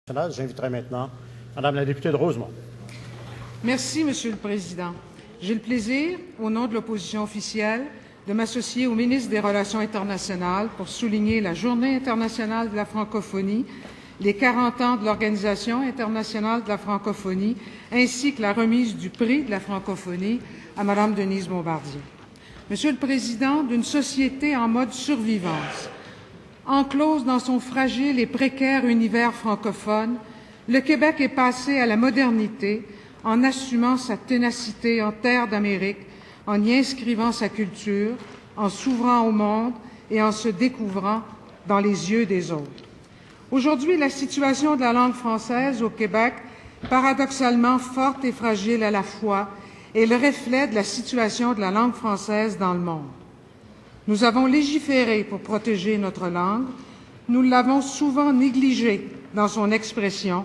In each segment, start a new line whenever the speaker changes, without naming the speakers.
J'inviterai maintenant Madame la députée de Rosemont.
Merci, Monsieur le Président. J'ai le plaisir, au nom de l'opposition officielle, de m'associer au ministre des Relations internationales pour souligner la Journée internationale de la francophonie, les 40 ans de l'Organisation internationale de la francophonie, ainsi que la remise du prix de la francophonie à Madame Denise Bombardier. Monsieur le Président, d'une société en mode survivance, enclose dans son fragile et précaire univers francophone, le Québec est passé à la modernité en assumant sa ténacité en terre d'Amérique, en y inscrivant sa culture, en s'ouvrant au monde et en se découvrant dans les yeux des autres. Aujourd'hui, la situation de la langue française au Québec, paradoxalement forte et fragile à la fois, est le reflet de la situation de la langue française dans le monde. Nous avons légiféré pour protéger notre langue. Nous l'avons souvent négligée dans son expression,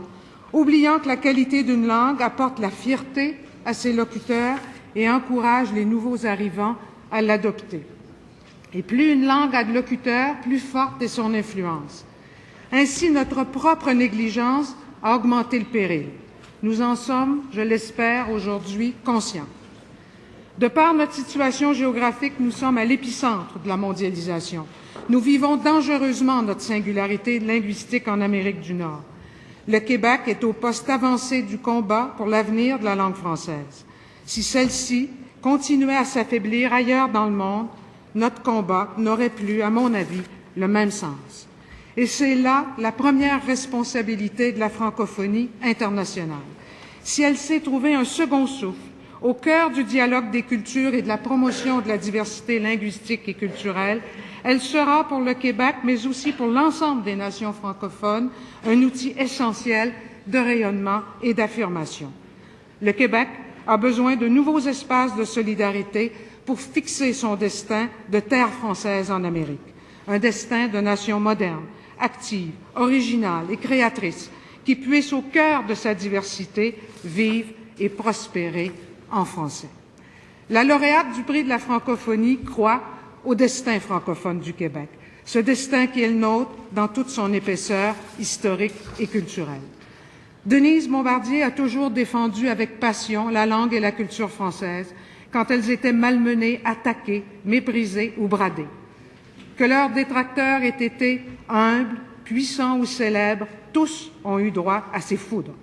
oubliant que la qualité d'une langue apporte la fierté à ses locuteurs et encourage les nouveaux arrivants à l'adopter. Et plus une langue a de locuteurs, plus forte est son influence. Ainsi, notre propre négligence a augmenté le péril. Nous en sommes, je l'espère, aujourd'hui conscients. De par notre situation géographique, nous sommes à l'épicentre de la mondialisation. Nous vivons dangereusement notre singularité linguistique en Amérique du Nord. Le Québec est au poste avancé du combat pour l'avenir de la langue française. Si celle-ci continuait à s'affaiblir ailleurs dans le monde, notre combat n'aurait plus, à mon avis, le même sens. Et c'est là la première responsabilité de la francophonie internationale. Si elle sait trouver un second souffle, au cœur du dialogue des cultures et de la promotion de la diversité linguistique et culturelle, elle sera pour le Québec, mais aussi pour l'ensemble des nations francophones, un outil essentiel de rayonnement et d'affirmation. Le Québec a besoin de nouveaux espaces de solidarité pour fixer son destin de terre française en Amérique, un destin de nation moderne, active, originale et créatrice, qui puisse, au cœur de sa diversité, vivre et prospérer en français. La lauréate du prix de la francophonie croit au destin francophone du Québec, ce destin qui est le nôtre dans toute son épaisseur historique et culturelle. Denise Bombardier a toujours défendu avec passion la langue et la culture française quand elles étaient malmenées, attaquées, méprisées ou bradées. Que leurs détracteurs aient été humbles, puissants ou célèbres, tous ont eu droit à ses foudres.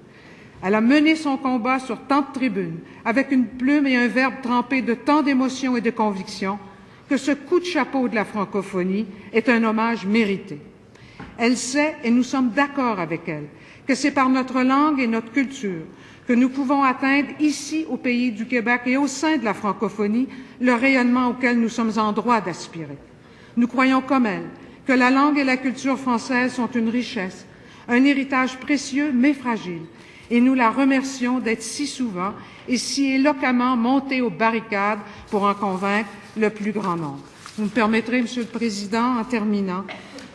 Elle a mené son combat sur tant de tribunes, avec une plume et un verbe trempés de tant d'émotions et de convictions, que ce coup de chapeau de la francophonie est un hommage mérité. Elle sait, et nous sommes d'accord avec elle, que c'est par notre langue et notre culture que nous pouvons atteindre ici, au pays du Québec et au sein de la francophonie, le rayonnement auquel nous sommes en droit d'aspirer. Nous croyons comme elle que la langue et la culture française sont une richesse, un héritage précieux mais fragile, et nous la remercions d'être si souvent et si éloquemment montée aux barricades pour en convaincre le plus grand nombre. Vous me permettrez, Monsieur le Président, en terminant,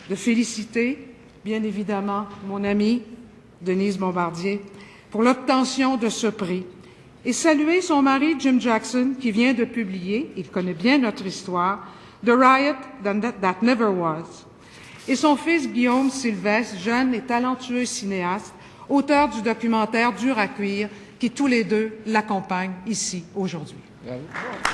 de féliciter, bien évidemment, mon amie Denise Bombardier pour l'obtention de ce prix et saluer son mari Jim Jackson qui vient de publier, il connaît bien notre histoire, The Riot That Never Was, et son fils Guillaume Sylvestre, jeune et talentueux cinéaste, auteur du documentaire Dur à cuire, qui tous les deux l'accompagnent ici aujourd'hui. Bravo.